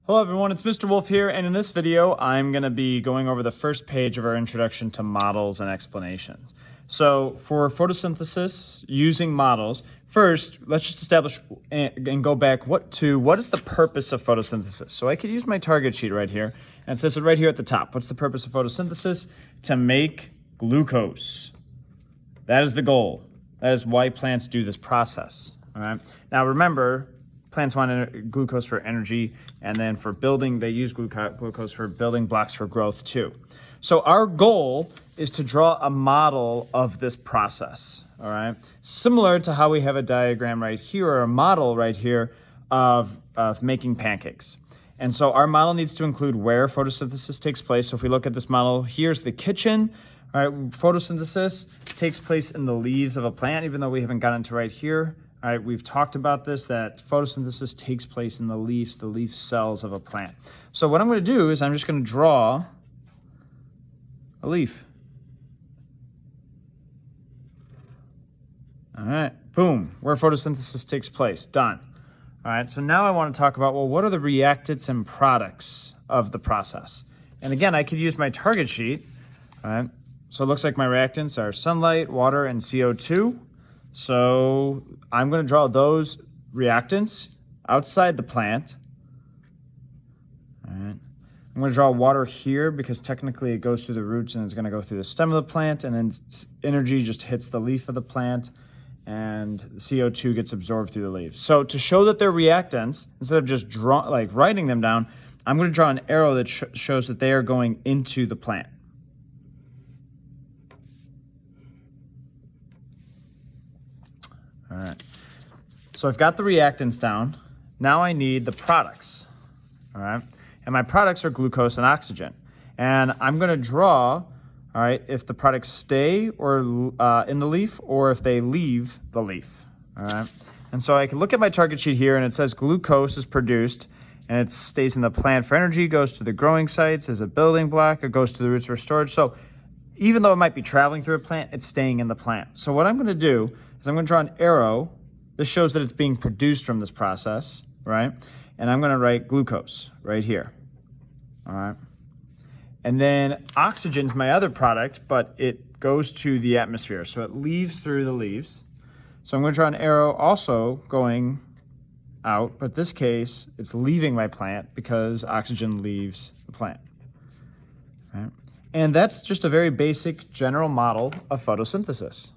Hello everyone, it's Mr. Wolf here, and in this video I'm going to be going over the first page of our introduction to models and explanations. So for photosynthesis using models, first let's just establish and go back what is the purpose of photosynthesis. So I could use my target sheet right here, and it says it right here at the top. What's the purpose of photosynthesis? To make glucose. That is the goal. That is why plants do this process. All right. Now remember, plants want glucose for energy, and then for building, they use glucose for building blocks for growth too. So our goal is to draw a model of this process, all right? Similar to how we have a diagram right here, or a model right here of making pancakes. And so our model needs to include where photosynthesis takes place. So if we look at this model, here's the kitchen. All right, photosynthesis takes place in the leaves of a plant, even though we haven't gotten to right here. All right, we've talked about this, that photosynthesis takes place in the leaf cells of a plant. So what I'm going to do is I'm just going to draw a leaf. All right, boom, where photosynthesis takes place, done. All right, so now I want to talk about, well, what are the reactants and products of the process? And again, I could use my target sheet. All right, so it looks like my reactants are sunlight, water, and CO2. So I'm going to draw those reactants outside the plant. All right. I'm going to draw water here because technically it goes through the roots and it's going to go through the stem of the plant, and then energy just hits the leaf of the plant, and CO2 gets absorbed through the leaves. So to show that they're reactants, instead of just writing them down, I'm going to draw an arrow that shows that they are going into the plant. All right, so I've got the reactants down. Now I need the products, all right? And my products are glucose and oxygen. And I'm gonna draw, all right, if the products stay or in the leaf, or if they leave the leaf, all right? And so I can look at my target sheet here, and it says glucose is produced, and it stays in the plant for energy, goes to the growing sites as a building block, it goes to the roots for storage. So even though it might be traveling through a plant, it's staying in the plant. So what I'm gonna do is I'm going to draw an arrow. This shows that it's being produced from this process, right? And I'm going to write glucose right here, all right? And then oxygen's my other product, but it goes to the atmosphere, so it leaves through the leaves. So I'm going to draw an arrow also going out, but this case, it's leaving my plant because oxygen leaves the plant, right? And that's just a very basic general model of photosynthesis.